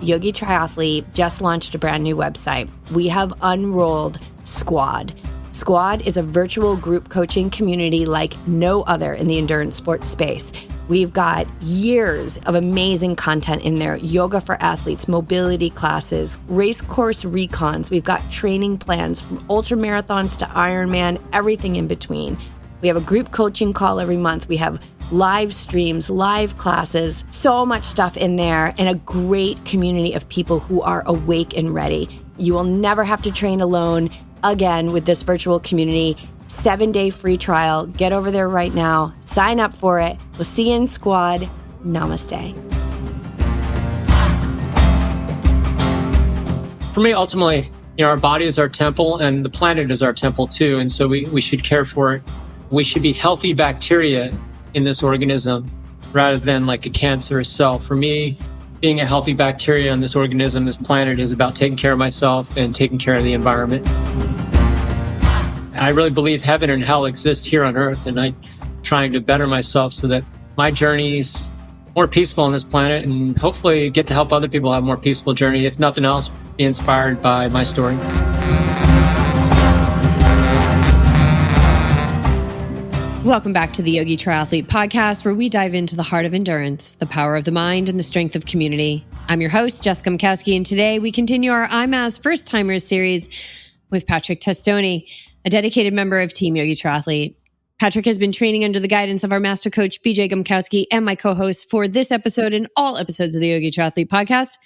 YogiTriathlete just launched a brand new website. We have unrolled Squad. Squad is a virtual group coaching community like no other in the endurance sports space. We've got years of amazing content in there. Yoga for athletes, mobility classes, race course recons. We've got training plans from ultra marathons to Ironman, everything in between. We have a group coaching call every month. We have live streams, live classes, so much stuff in there, and a great community of people who are awake and ready. You will never have to train alone again with this virtual community. 7-day free trial. Get over there right now. Sign up for it. We'll see you in Squad. Namaste. For me, ultimately, our body is our temple and the planet is our temple too. And so we should care for it. We should be healthy bacteria in this organism rather than like a cancerous cell. For me, being a healthy bacteria in this organism, this planet, is about taking care of myself and taking care of the environment. I really believe heaven and hell exist here on Earth, and I'm trying to better myself so that my journey's more peaceful on this planet, and hopefully get to help other people have a more peaceful journey. If nothing else, be inspired by my story. Welcome back to the Yogi Triathlete podcast, where we dive into the heart of endurance, the power of the mind, and the strength of community. I'm your host, Jessica Mikowski, and today we continue our Ironman First Timers series with Patrick Testoni, a dedicated member of Team YogiTriathlete. Patrick has been training under the guidance of our master coach, BJ Gumkowski, and my co-host for this episode and all episodes of the Yogi Triathlete podcast.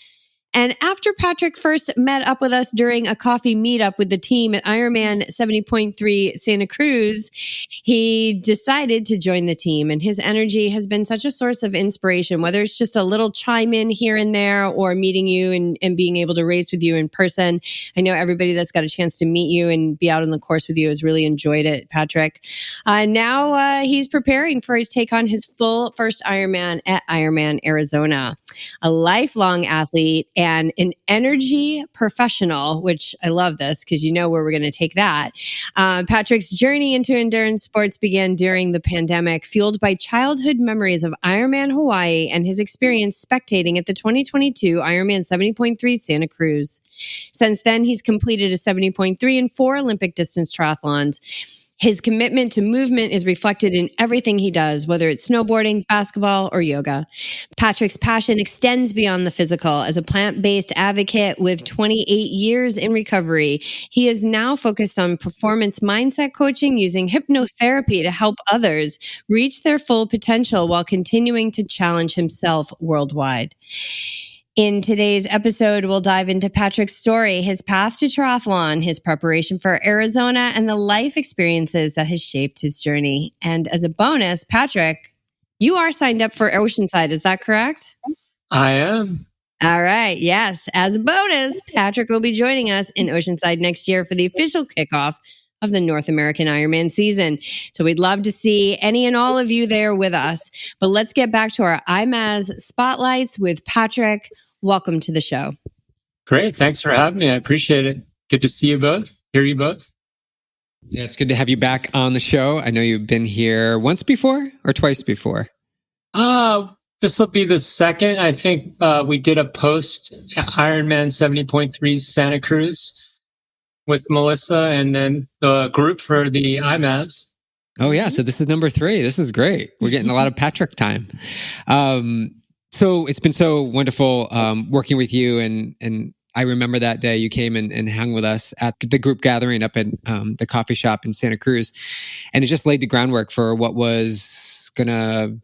And after Patrick first met up with us during a coffee meetup with the team at Ironman 70.3 Santa Cruz, he decided to join the team. And his energy has been such a source of inspiration, whether it's just a little chime in here and there or meeting you and being able to race with you in person. I know everybody that's got a chance to meet you and be out on the course with you has really enjoyed it, Patrick. Now he's preparing to take on his full first Ironman at Ironman Arizona. A lifelong athlete and an energy professional, which I love this because you know where we're going to take that. Patrick's journey into endurance sports began during the pandemic, fueled by childhood memories of Ironman Hawaii and his experience spectating at the 2022 Ironman 70.3 Santa Cruz. Since then, he's completed a 70.3 and 4 Olympic distance triathlons. His commitment to movement is reflected in everything he does, whether it's snowboarding, basketball, or yoga. Patrick's passion extends beyond the physical. As a plant-based advocate with 28 years in recovery, he is now focused on performance mindset coaching using hypnotherapy to help others reach their full potential while continuing to challenge himself worldwide. In today's episode, we'll dive into Patrick's story, his path to triathlon, his preparation for Arizona, and the life experiences that has shaped his journey. And as a bonus, Patrick, you are signed up for Oceanside. Is that correct? I am. All right. Yes. As a bonus, Patrick will be joining us in Oceanside next year for the official kickoff of the North American Ironman season. So we'd love to see any and all of you there with us. But let's get back to our IMAZ spotlights with Patrick. Welcome to the show. Great. Thanks for having me. I appreciate it. Good to see you both, hear you both. Yeah, it's good to have you back on the show. I know you've been here once before or twice before. This will be the second. I think we did a post Ironman 70.3 Santa Cruz with Melissa and then the group for the IMAZ. Oh yeah, so this is number 3. This is great. We're getting a lot of Patrick time. So it's been so wonderful working with you, and I remember that day you came and hung with us at the group gathering up at the coffee shop in Santa Cruz, and it just laid the groundwork for what was going to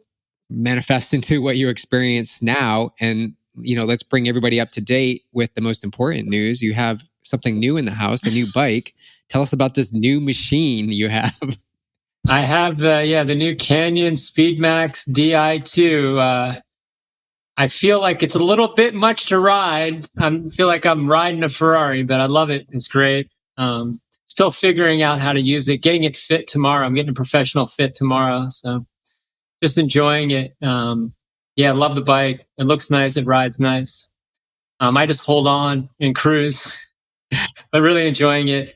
manifest into what you experience now. And let's bring everybody up to date with the most important news. You have something new in the house, a new bike. Tell us about this new machine you have. I have the new Canyon Speedmax Di2. I feel like it's a little bit much to ride. I feel like I'm riding a Ferrari, but I love it. It's great. Still figuring out how to use it, getting it fit tomorrow. I'm getting a professional fit tomorrow. So just enjoying it. I love the bike. It looks nice. It rides nice. I just hold on and cruise, but really enjoying it.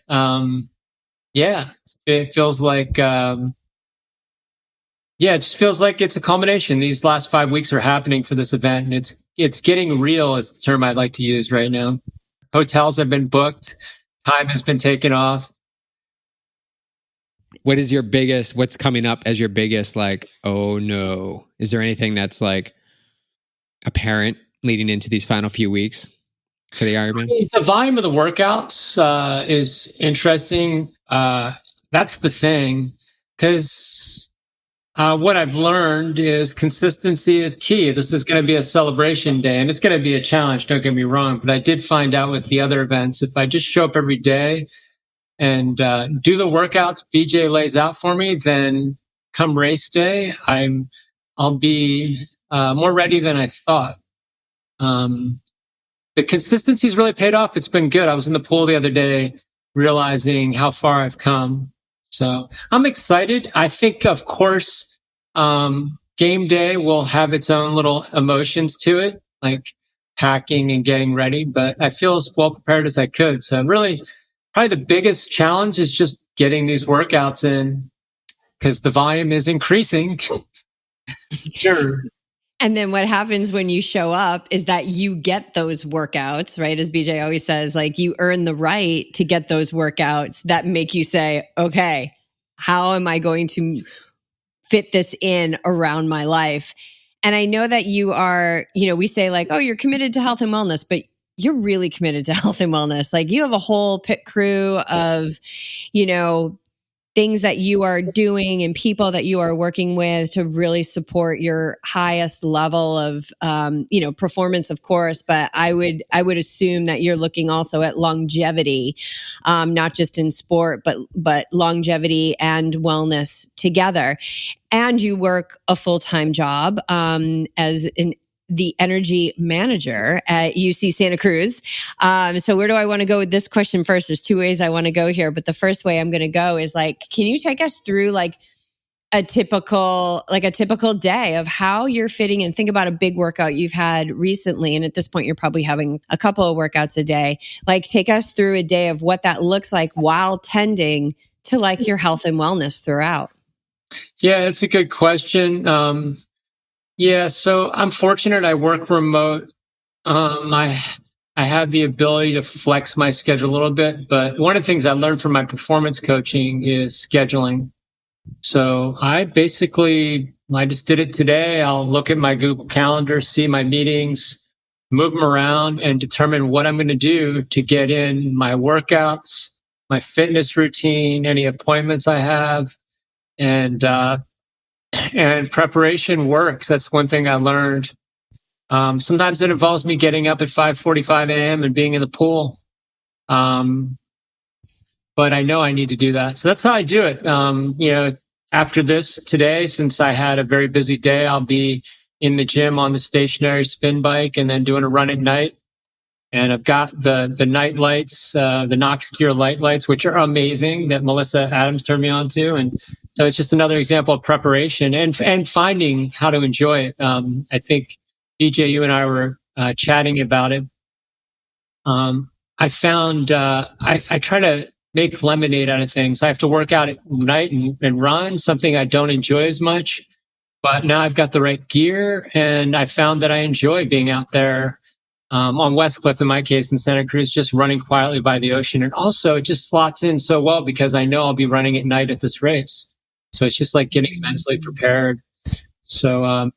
It feels like, it just feels like it's a combination. These last 5 weeks are happening for this event, and it's it's getting real is the term I'd like to use right now. Hotels have been booked. Time has been taken off. What's coming up as your biggest, like, oh no? Is there anything that's like apparent leading into these final few weeks for the Ironman? The volume of the workouts is interesting. That's the thing, because what I've learned is consistency is key. This is going to be a celebration day, and it's going to be a challenge, don't get me wrong. But I did find out with the other events, if I just show up every day and do the workouts BJ lays out for me, then come race day, I'll be more ready than I thought. The consistency's really paid off. It's been good. I was in the pool the other day, realizing how far I've come. So I'm excited. I think, of course, game day will have its own little emotions to it, like packing and getting ready, but I feel as well prepared as I could. So really, probably the biggest challenge is just getting these workouts in, because the volume is increasing. Sure. And then what happens when you show up is that you get those workouts, right? As BJ always says, like, you earn the right to get those workouts that make you say, okay, how am I going to fit this in around my life? And I know that you are, we say like, oh, you're committed to health and wellness, but you're really committed to health and wellness. Like, you have a whole pit crew of, things that you are doing and people that you are working with to really support your highest level of, performance, of course. But I would assume that you're looking also at longevity, not just in sport, but longevity and wellness together. And you work a full-time job as the energy manager at UC Santa Cruz. So where do I want to go with this question first? There's two ways I want to go here, but the first way I'm going to go is like, can you take us through like a typical day of how you're fitting in? Think about a big workout you've had recently. And at this point, you're probably having a couple of workouts a day. Like, take us through a day of what that looks like while tending to like your health and wellness throughout. Yeah, it's a good question. Yeah, so I'm fortunate. I work remote. I have the ability to flex my schedule a little bit, but one of the things I learned from my performance coaching is scheduling. So I just did it today. I'll look at my Google Calendar, see my meetings, move them around, and determine what I'm going to do to get in my workouts, my fitness routine, any appointments I have, and preparation works. That's one thing I learned. Sometimes it involves me getting up at 5:45 a.m. and being in the pool. But I know I need to do that. So that's how I do it. After this today, since I had a very busy day, I'll be in the gym on the stationary spin bike and then doing a run at night. And I've got the night lights, the Nox Gear light lights, which are amazing, that Melissa Adams turned me on to. And so it's just another example of preparation and finding how to enjoy it. I think, DJ, you and I were chatting about it. I found I try to make lemonade out of things. I have to work out at night and run, something I don't enjoy as much. But now I've got the right gear, and I found that I enjoy being out there on West Cliff, in my case, in Santa Cruz, just running quietly by the ocean. And also, it just slots in so well because I know I'll be running at night at this race. So it's just like getting mentally prepared. So,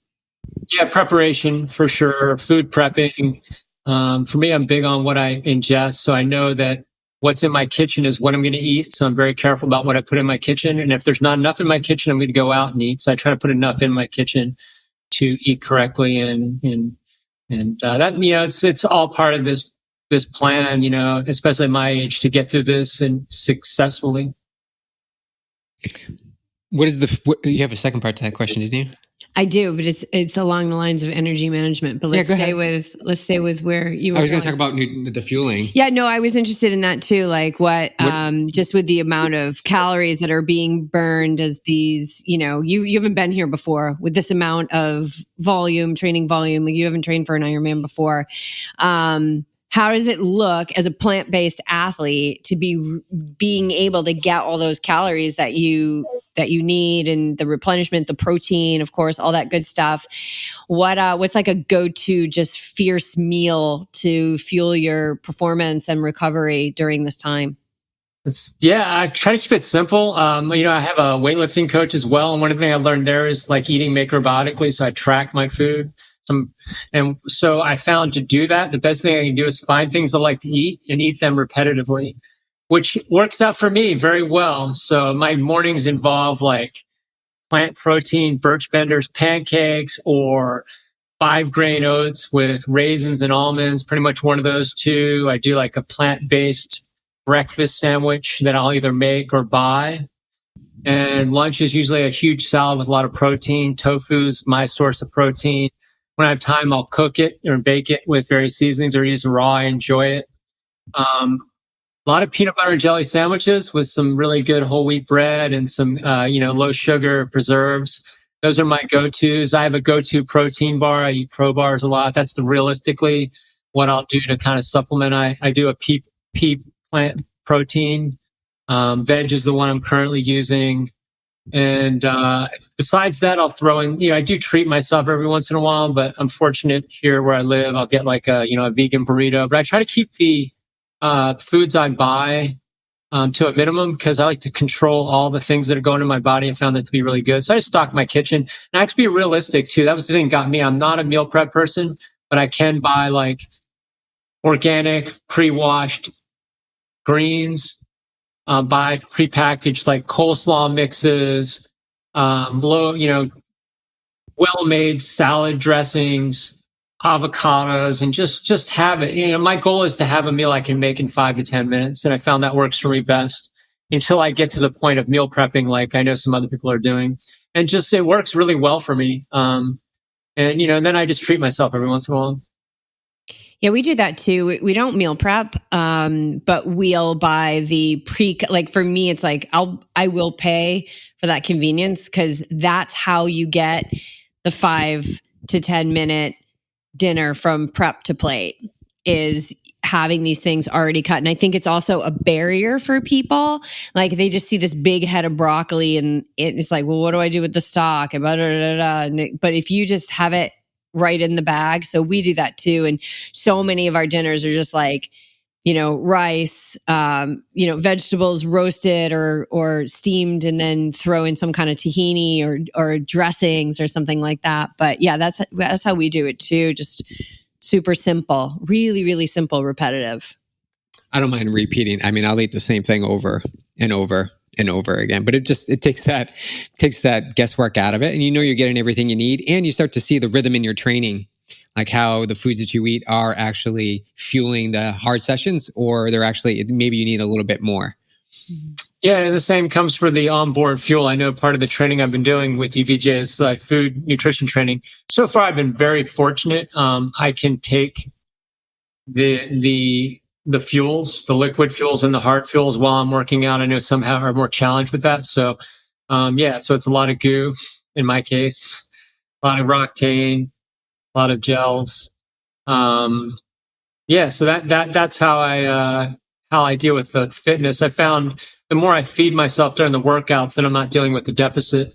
yeah, preparation for sure, food prepping. For me, I'm big on what I ingest. So I know that what's in my kitchen is what I'm going to eat. So I'm very careful about what I put in my kitchen. And if there's not enough in my kitchen, I'm going to go out and eat. So I try to put enough in my kitchen to eat correctly. And that, it's all part of this plan, especially at my age, to get through this and successfully. You have a second part to that question, didn't you? I do, but it's along the lines of energy management. But let's stay with where you were. I was going to talk about the fueling. Yeah, no, I was interested in that too. Like what just with the amount of calories that are being burned as these, you haven't been here before with this amount of training volume. You haven't trained for an Ironman before. how does it look as a plant-based athlete to be being able to get all those calories that you need, and the replenishment, the protein, of course, all that good stuff? What's like a go-to just fierce meal to fuel your performance and recovery during this time? I try to keep it simple. I have a weightlifting coach as well, and one of the things I learned there is like eating macrobiotically. So I track my food. And so I found to do that, the best thing I can do is find things I like to eat and eat them repetitively, which works out for me very well. So my mornings involve like plant protein, birch benders, pancakes, or 5-grain oats with raisins and almonds, pretty much one of those two. I do like a plant-based breakfast sandwich that I'll either make or buy. And lunch is usually a huge salad with a lot of protein. Tofu is my source of protein. When I have time, I'll cook it or bake it with various seasonings or use raw. I enjoy it. A lot of peanut butter and jelly sandwiches with some really good whole wheat bread and some, low sugar preserves. Those are my go-tos. I have a go-to protein bar. I eat Pro Bars a lot. That's realistically what I'll do to kind of supplement. I do a pea plant protein. Veg is the one I'm currently using. And besides that, I'll throw in, I do treat myself every once in a while, but I'm fortunate here where I live. I'll get like a vegan burrito. But I try to keep the foods I buy to a minimum because I like to control all the things that are going in my body. I found that to be really good. So I just stock my kitchen. And I have to be realistic too. That was the thing that got me. I'm not a meal prep person, but I can buy like organic, pre-washed greens. Buy prepackaged like coleslaw mixes, well-made salad dressings, avocados, and just have it. My goal is to have a meal I can make in 5 to 10 minutes, and I found that works for me best until I get to the point of meal prepping, like I know some other people are doing, and just it works really well for me. And then I just treat myself every once in a while. Yeah, we do that too. We don't meal prep, but we'll buy the like for me, it's like I will pay for that convenience because that's how you get the 5 to 10 minute dinner from prep to plate is having these things already cut. And I think it's also a barrier for people. Like they just see this big head of broccoli and it's like, well, what do I do with the stock? And but if you just have it right in the bag. So we do that too. And so many of our dinners are just like, rice, vegetables roasted or steamed and then throw in some kind of tahini or dressings or something like that. But yeah, that's how we do it too. Just super simple, really, really simple, repetitive. I don't mind repeating. I mean, I'll eat the same thing over and over and over again, but it takes that guesswork out of it. And you're getting everything you need and you start to see the rhythm in your training, like how the foods that you eat are actually fueling the hard sessions or they're actually, maybe you need a little bit more. Yeah, and the same comes for the onboard fuel. I know part of the training I've been doing with UVJ is like food nutrition training. So far, I've been very fortunate. I can take the fuels, the liquid fuels and the hard fuels while I'm working out. I know some are more challenged with that. So, so it's a lot of goo in my case, a lot of Roctane, a lot of gels. So that's how I deal with the fitness. I found the more I feed myself during the workouts, then I'm not dealing with the deficit.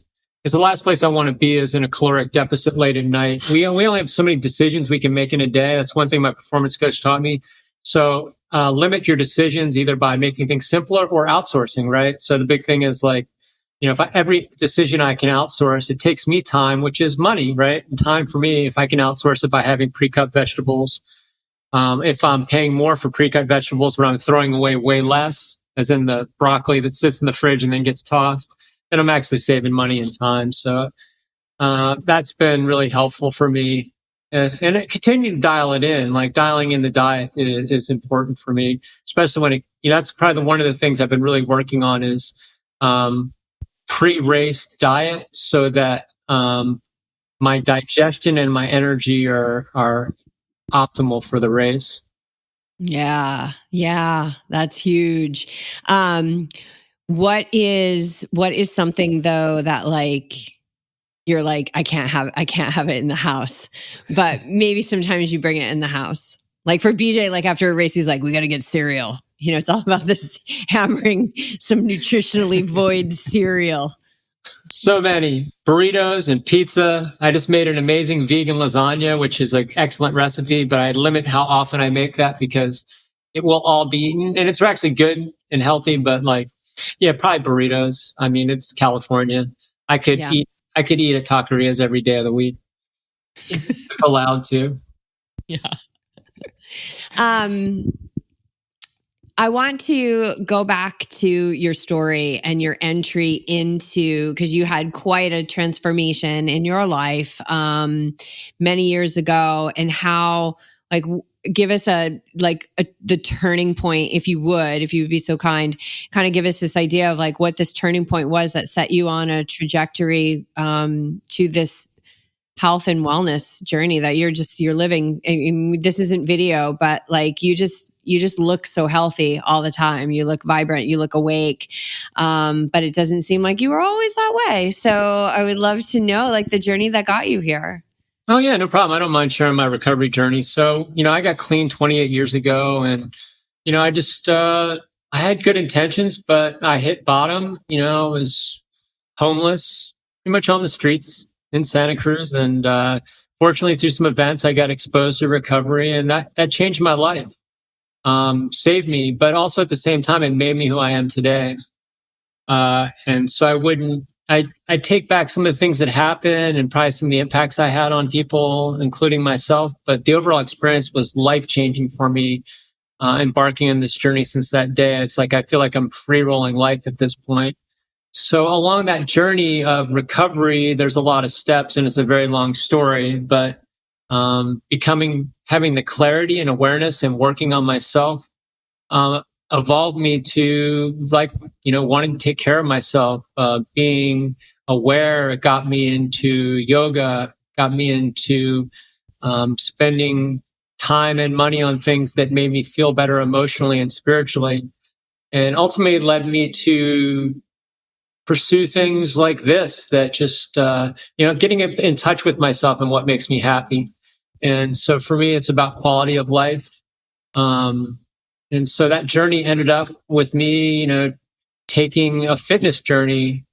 Because the last place I want to be is in a caloric deficit late at night. We only have so many decisions we can make in a day. That's one thing my performance coach taught me. So limit your decisions either by making things simpler or outsourcing, right? So the big thing is like, if every decision I can outsource, it takes me time, which is money, right? And time for me, if I can outsource it by having pre-cut vegetables. If I'm paying more for pre-cut vegetables, but I'm throwing away way less, as in the broccoli that sits in the fridge and then gets tossed, then I'm actually saving money and time. So that's been really helpful for me. And I continue to dial it in, like dialing in the diet is important for me, especially when that's probably one of the things I've been really working on is pre-race diet so that my digestion and my energy are optimal for the race. Yeah, that's huge. What is something though that like you're like I can't have it in the house, but maybe sometimes you bring it in the house? Like for BJ, like after a race, he's like, we got to get cereal. You know, it's all about this hammering some nutritionally void cereal. So many burritos and pizza. I just made an amazing vegan lasagna, which is an excellent recipe, but I limit how often I make that because it will all be eaten. And it's actually good and healthy, but yeah, probably burritos. I mean, it's California. I could Yeah. eat at taquerias every day of the week if allowed to. Yeah. I want to go back to your story and your entry into, because you had quite a transformation in your life many years ago, and how, like, give us the turning point, if you would be so kind of give us this idea of like what this turning point was that set you on a trajectory to this health and wellness journey that you're living. I mean, this isn't video, but like you just look so healthy all the time. You look vibrant, you look awake. But it doesn't seem like you were always that way. So I would love to know like the journey that got you here. Oh yeah, no problem. I don't mind sharing my recovery journey. So, I got clean 28 years ago, and, I just, I had good intentions, but I hit bottom. I was homeless, pretty much on the streets in Santa Cruz. And fortunately, through some events, I got exposed to recovery, and that changed my life, saved me. But also at the same time, it made me who I am today. And so I take back some of the things that happened and probably some of the impacts I had on people, including myself. But the overall experience was life changing for me, embarking on this journey since that day. It's like I feel like I'm free rolling life at this point. So along that journey of recovery, there's a lot of steps, and it's a very long story, but having the clarity and awareness and working on myself evolved me to wanting to take care of myself. Being aware got me into yoga, got me into spending time and money on things that made me feel better emotionally and spiritually, and ultimately led me to pursue things like this that just, getting in touch with myself and what makes me happy. And so for me, it's about quality of life. And so that journey ended up with me, taking a fitness journey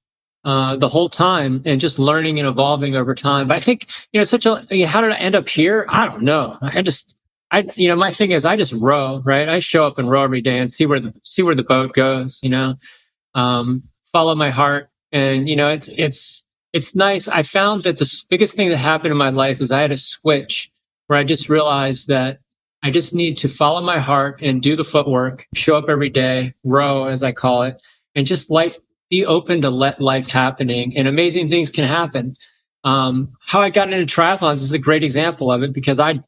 the whole time and just learning and evolving over time. But I think, how did I end up here? I don't know. My thing is I just row, right? I show up and row every day and see where the boat goes, follow my heart. And, it's nice. I found that the biggest thing that happened in my life was I had a switch where I just realized that I just need to follow my heart and do the footwork, show up every day, row, as I call it, and just be open to let life happening, and amazing things can happen. How I got into triathlons is a great example of it, because I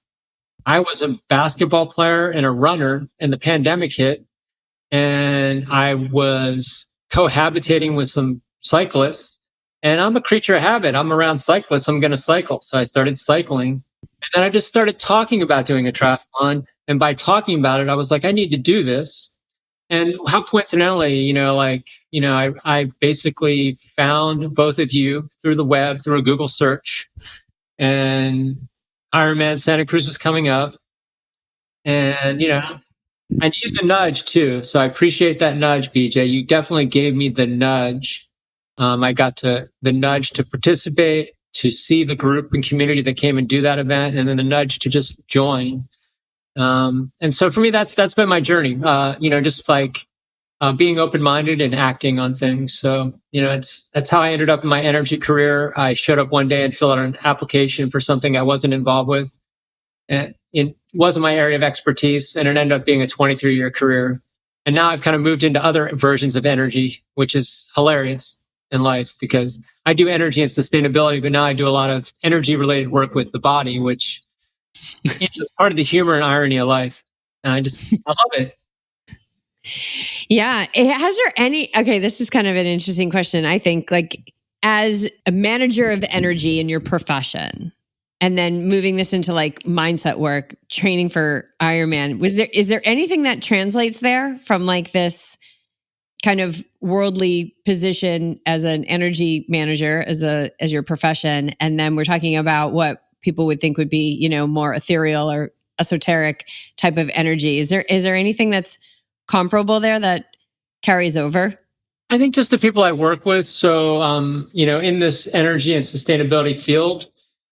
was a basketball player and a runner, and the pandemic hit, and I was cohabitating with some cyclists, and I'm a creature of habit. I'm around cyclists. I'm going to cycle. So I started cycling, and then I just started talking about doing a triathlon. And by talking about it, I was like, I need to do this. And how coincidentally, I basically found both of you through the web, through a Google search, and Ironman Santa Cruz was coming up. And, I needed the nudge too. So I appreciate that nudge, BJ. You definitely gave me the nudge. I got the nudge to participate, to see the group and community that came and do that event, and then the nudge to just join. And so for me, that's been my journey. Just like being open-minded and acting on things. So, that's how I ended up in my energy career. I showed up one day and filled out an application for something I wasn't involved with. And it wasn't my area of expertise, and it ended up being a 23-year career. And now I've kind of moved into other versions of energy, which is hilarious in life, because I do energy and sustainability, but now I do a lot of energy-related work with the body, which is part of the humor and irony of life. And I love it. Yeah. Okay, this is kind of an interesting question. I think, like, as a manager of energy in your profession, and then moving this into like mindset work, training for Ironman, is there anything that translates there from like this kind of worldly position as an energy manager, as your profession? And then we're talking about what people would think would be, more ethereal or esoteric type of energy. Is there anything that's comparable there that carries over? I think just the people I work with. So, in this energy and sustainability field,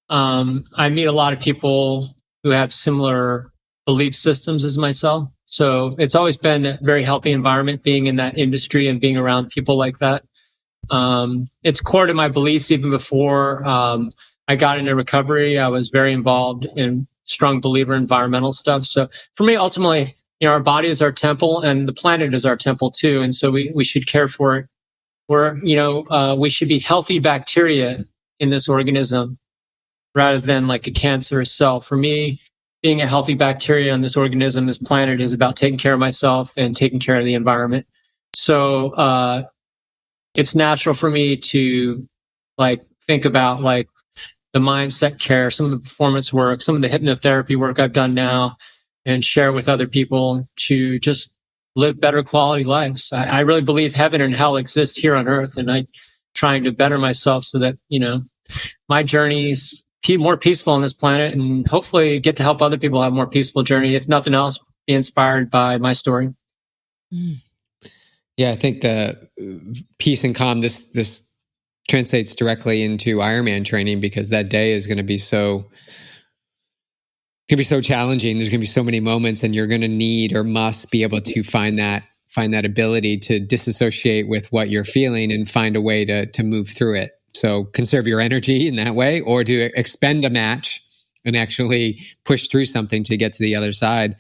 I meet a lot of people who have similar belief systems as myself. So it's always been a very healthy environment being in that industry and being around people like that. It's core to my beliefs even before I got into recovery. I was very involved in strong believer in environmental stuff. So for me, ultimately, our body is our temple and the planet is our temple too. And so we should care for it. We should be healthy bacteria in this organism rather than like a cancerous cell. For me, being a healthy bacteria in this organism, this planet is about taking care of myself and taking care of the environment. So, it's natural for me to think about the mindset care, some of the performance work, some of the hypnotherapy work I've done now, and share with other people to just live better quality lives. I really believe heaven and hell exist here on earth, and I'm trying to better myself so that, my journey's more peaceful on this planet, and hopefully get to help other people have a more peaceful journey. If nothing else, be inspired by my story. Yeah, I think the peace and calm, this translates directly into Ironman training, because that day is going to be so challenging. There's going to be so many moments, and you're going to need or must be able to find that ability to disassociate with what you're feeling and find a way to move through it. So conserve your energy in that way, or to expend a match and actually push through something to get to the other side.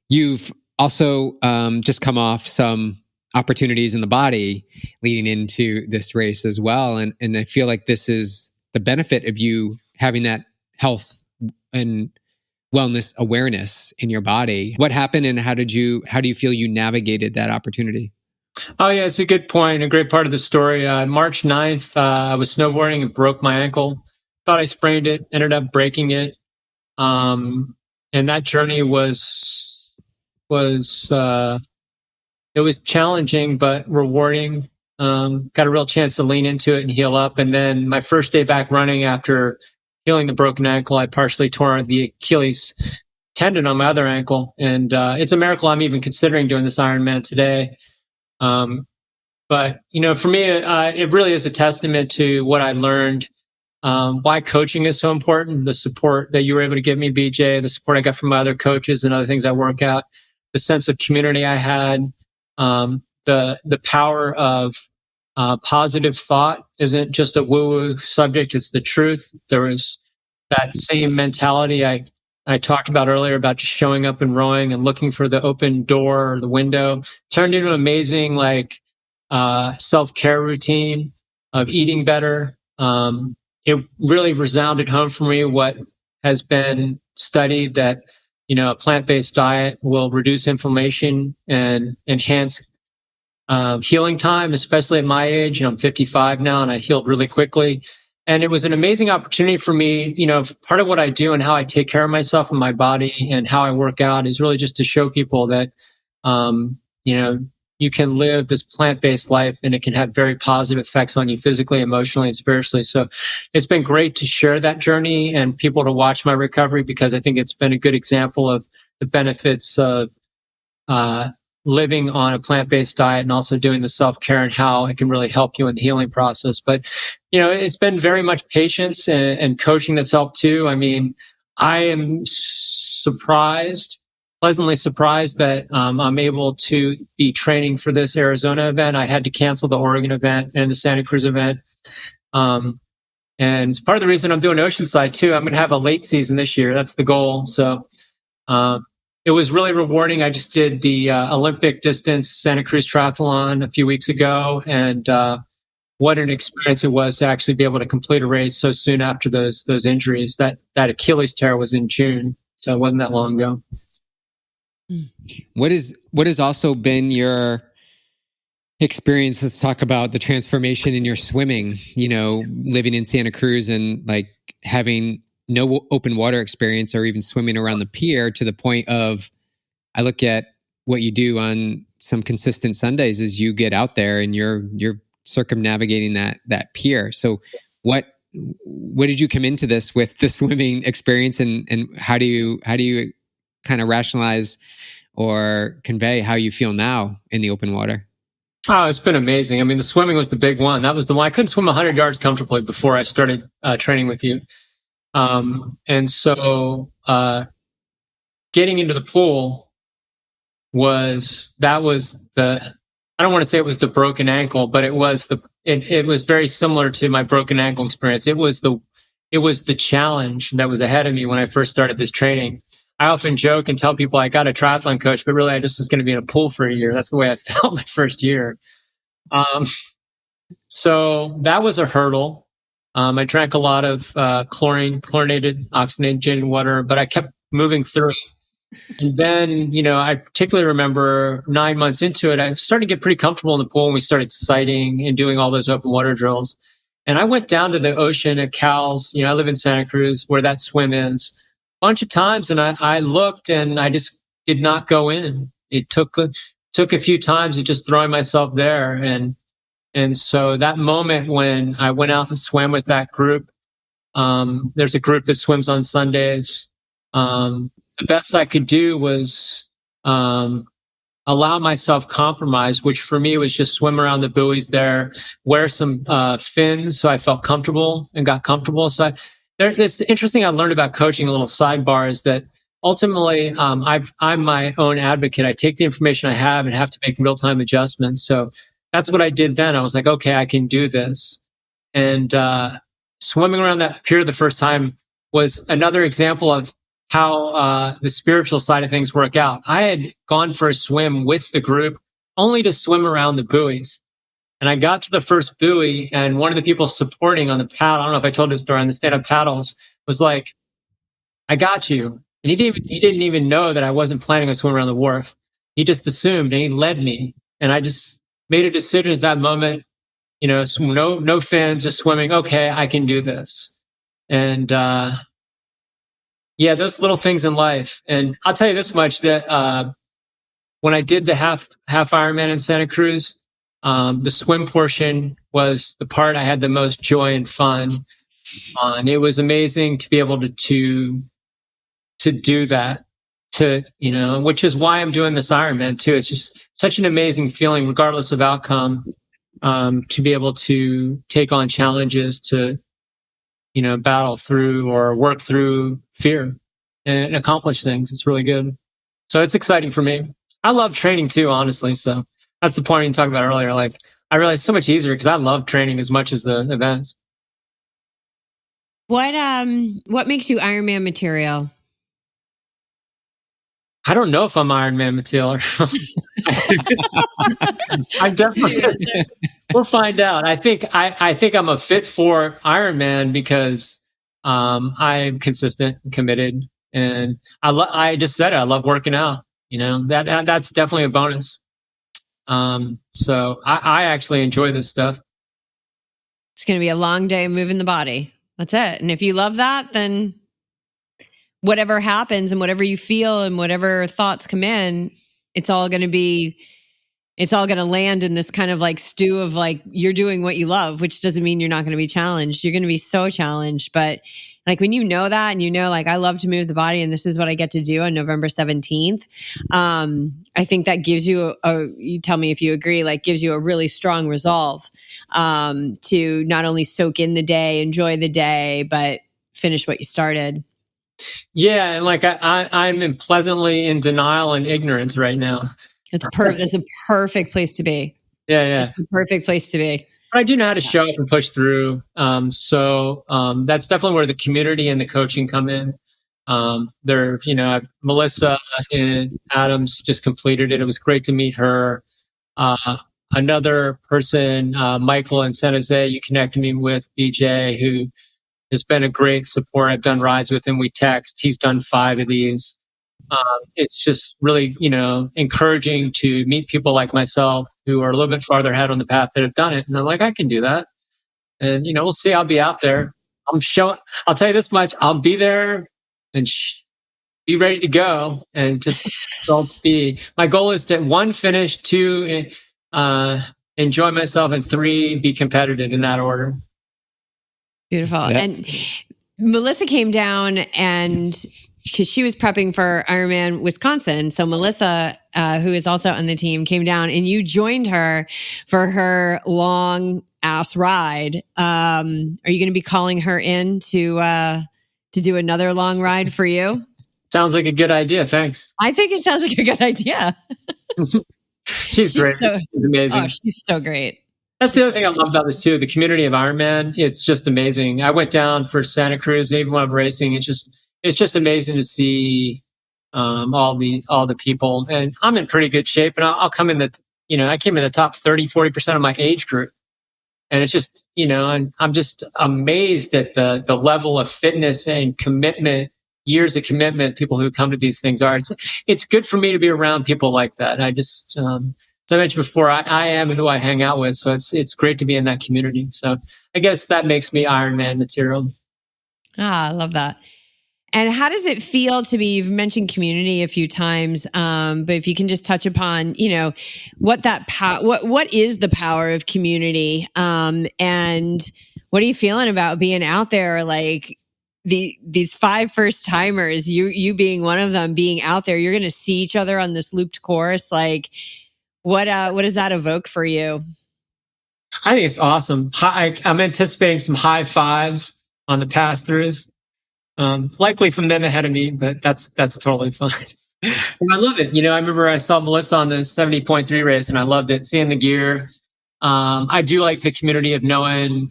You've also just come off some opportunities in the body leading into this race as well. And I feel like this is the benefit of you having that health and wellness awareness in your body. What happened, and how do you feel you navigated that opportunity? Oh, yeah, it's a good point. A great part of the story. March 9th, I was snowboarding and broke my ankle. Thought I sprained it, ended up breaking it. And that journey was it was challenging but rewarding. Got a real chance to lean into it and heal up. And then my first day back running after healing the broken ankle, I partially tore the Achilles tendon on my other ankle. And it's a miracle I'm even considering doing this Ironman today. But, for me, it really is a testament to what I learned, why coaching is so important, the support that you were able to give me, BJ, the support I got from my other coaches and other things I work out, the sense of community I had, the power of positive thought isn't just a woo-woo subject, it's the truth. There was that same mentality I talked about earlier about just showing up and rowing and looking for the open door or the window, turned into an amazing self-care routine of eating better. It really resounded home for me what has been studied, that a plant-based diet will reduce inflammation and enhance healing time, especially at my age. I'm 55 now, and I healed really quickly. And it was an amazing opportunity for me. Part of what I do and how I take care of myself and my body and how I work out is really just to show people that, you can live this plant-based life and it can have very positive effects on you physically, emotionally, and spiritually. So it's been great to share that journey and people to watch my recovery, because I think it's been a good example of the benefits of living on a plant-based diet and also doing the self-care and how it can really help you in the healing process. But, it's been very much patience and coaching that's helped too. I mean, I am pleasantly surprised that I'm able to be training for this Arizona event. I had to cancel the Oregon event and the Santa Cruz event. And it's part of the reason I'm doing Oceanside too. I'm going to have a late season this year. That's the goal. So, it was really rewarding. I just did the Olympic distance Santa Cruz triathlon a few weeks ago, and what an experience it was to actually be able to complete a race so soon after those injuries. That Achilles tear was in June, so it wasn't that long ago. What has also been your experience? Let's talk about the transformation in your swimming. Living in Santa Cruz and having no open water experience or even swimming around the pier, to the point of, I look at what you do on some consistent Sundays is you get out there and you're circumnavigating that pier. So what did you come into this with, the swimming experience, and how do you kind of rationalize or convey how you feel now in the open water? Oh, it's been amazing. I mean, the swimming was the big one. That was the one. I couldn't swim 100 yards comfortably before I started training with you. And so getting into the pool was the, I don't want to say it was the broken ankle, but it was very similar to my broken ankle experience. It was the challenge that was ahead of me when I first started this training. I often joke and tell people I got a triathlon coach, but really I just was going to be in a pool for a year. That's the way I felt my first year. So that was a hurdle. I drank a lot of chlorinated, oxygenated water, but I kept moving through it. And then, I particularly remember 9 months into it, I started to get pretty comfortable in the pool, and we started sighting and doing all those open water drills. And I went down to the ocean at Cal's. I live in Santa Cruz, where that swim is, a bunch of times, and I looked, and I just did not go in. It took a few times of just throwing myself there, and so that moment when I went out and swam with that group, there's a group that swims on Sundays. The best I could do was allow myself compromise, which for me was just swim around the buoys there, wear some fins so I felt comfortable and got comfortable. So it's interesting. I learned about coaching, a little sidebar, is that ultimately I'm my own advocate. I take the information I have and have to make real-time adjustments. So that's what I did then. I was like, okay, I can do this. And swimming around that pier the first time was another example of how the spiritual side of things work out. I had gone for a swim with the group only to swim around the buoys. And I got to the first buoy, and one of the people supporting on the paddle, I don't know if I told this story, on the stand-up paddles, was like, I got you. And he didn't even know that I wasn't planning on swimming around the wharf. He just assumed, and he led me. And I just made a decision at that moment, no fins, just swimming. Okay, I can do this. And those little things in life. And I'll tell you this much, that when I did the half Ironman in Santa Cruz, the swim portion was the part I had the most joy and fun on. It was amazing to be able to do that, which is why I'm doing this Ironman too. It's just such an amazing feeling, regardless of outcome, to be able to take on challenges, to battle through or work through fear and accomplish things. It's really good. So it's exciting for me. I love training too, honestly. So that's the point you talked about earlier. Like, I realized it's so much easier because I love training as much as the events. What makes you Ironman material? I don't know if I'm Ironman material. I'm definitely. We'll find out. I think I'm a fit for Ironman because I'm consistent and committed, and I just said it. I love working out. That's definitely a bonus. So I actually enjoy this stuff. It's going to be a long day moving the body. That's it. And if you love that, then whatever happens and whatever you feel and whatever thoughts come in, it's all going to land in this kind of like stew of like, you're doing what you love, which doesn't mean you're not going to be challenged. You're going to be so challenged. But like when you know that, and like, I love to move the body and this is what I get to do on November 17th. I think that gives you you tell me if you agree, like gives you a really strong resolve, to not only soak in the day, enjoy the day, but finish what you started. Yeah. And like, I'm pleasantly in denial and ignorance right now. It's perfect. It's a perfect place to be. Yeah. It's the perfect place to be. But I do know how to show up and push through. So that's definitely where the community and the coaching come in. Melissa and Adams just completed it. It was great to meet her. Another person, Michael in San Jose, you connected me with, BJ, who has been a great support. I've done rides with him. We text. He's done 5 of these. It's just really, encouraging to meet people like myself who are a little bit farther ahead on the path that have done it. And I'm like, I can do that. And, we'll see. I'll be out there. I'll tell you this much. I'll be there and be ready to go and just be. My goal is to 1, finish, 2, enjoy myself, and 3, be competitive, in that order. Beautiful. Yeah. And Melissa came down and because she was prepping for Ironman Wisconsin. So Melissa, who is also on the team, came down and you joined her for her long ass ride. Are you going to be calling her in to do another long ride for you? Sounds like a good idea. Thanks. I think it sounds like a good idea. She's great. She's amazing. Oh, she's so great. That's the other thing I love about this too. The community of Ironman, it's just amazing. I went down for Santa Cruz, even when I'm racing, it's just amazing to see all the people. And I'm in pretty good shape, and I'll come in I came in the top 30-40% of my age group. And it's just, I'm just amazed at the level of fitness and commitment, years of commitment people who come to these things are. It's good for me to be around people like that. I just, as I mentioned before, I am who I hang out with. So it's great to be in that community. So I guess that makes me Ironman material. I love that. And how does it feel to be, you've mentioned community a few times, but if you can just touch upon, what is the power of community? And what are you feeling about being out there? Like these 5 first timers, you being one of them, being out there, you're going to see each other on this looped course. Like what does that evoke for you? I think it's awesome. I'm anticipating some high fives on the pass-throughs. Likely from them ahead of me, but that's totally fine. And I love it. I remember I saw Melissa on the 70.3 race and I loved it, seeing the gear. I do like the community of knowing,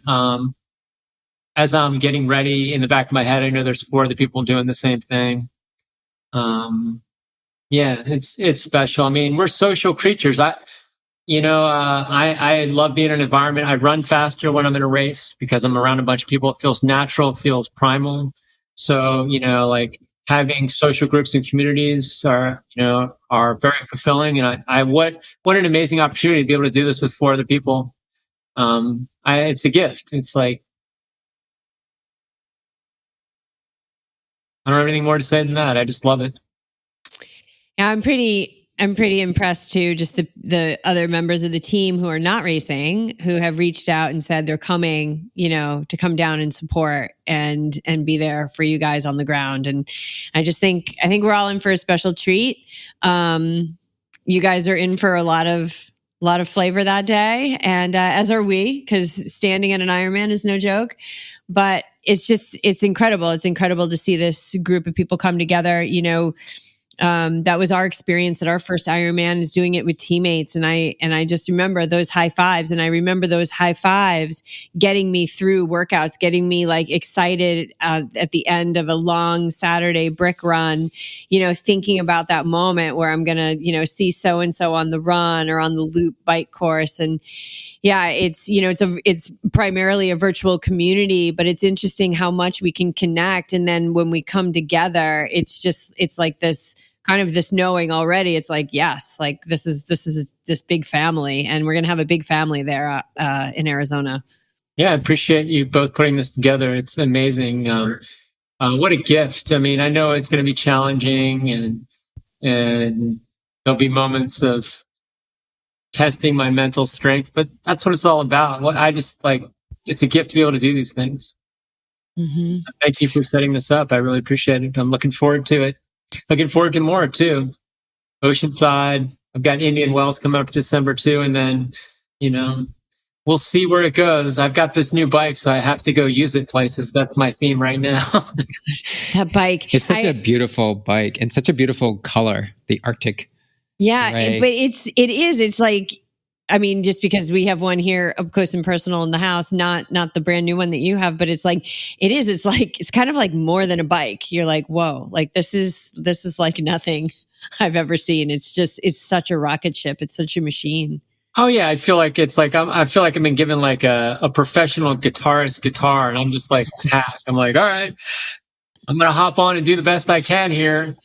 as I'm getting ready in the back of my head, I know there's 4 other people doing the same thing. Yeah, it's special. I mean, we're social creatures. I love being in an environment. I run faster when I'm in a race because I'm around a bunch of people. It feels natural, it feels primal. So, like having social groups and communities are very fulfilling. And what an amazing opportunity to be able to do this with 4 other people. It's a gift. It's like, I don't have anything more to say than that. I just love it. Yeah, I'm pretty impressed too. Just the other members of the team who are not racing, who have reached out and said they're coming, to come down and support and be there for you guys on the ground. And I think we're all in for a special treat. You guys are in for a lot of flavor that day, and as are we, because standing at an Ironman is no joke. But it's incredible. It's incredible to see this group of people come together. That was our experience at our first Ironman, is doing it with teammates. And I just remember those high fives, and I remember those high fives getting me through workouts, getting me like excited at the end of a long Saturday brick run, thinking about that moment where I'm going to, see so-and-so on the run or on the loop bike course. And yeah, it's primarily a virtual community, but it's interesting how much we can connect. And then when we come together, it's like this kind of this knowing already. It's like, yes, like this is this big family, and we're going to have a big family there in Arizona. Yeah, I appreciate you both putting this together. It's amazing. What a gift. I mean, I know it's going to be challenging, and there'll be moments of testing my mental strength, but that's what it's all about. It's a gift to be able to do these things. Mm-hmm. So thank you for setting this up. I really appreciate it. I'm looking forward to it. Looking forward to more too. Oceanside. I've got Indian Wells coming up December too, and then we'll see where it goes. I've got this new bike, so I have to go use it places. That's my theme right now. That bike. It's such a beautiful bike and such a beautiful color, the Arctic. Yeah, but it's like, I mean, just because we have one here up close and personal in the house, not the brand new one that you have, but it's kind of like more than a bike. You're like, whoa, like this is like nothing I've ever seen. It's such a rocket ship. It's such a machine. Oh yeah, I feel like I feel like I've been given like a professional guitarist guitar, and I'm just like a hack. I'm like, all right, I'm gonna hop on and do the best I can here.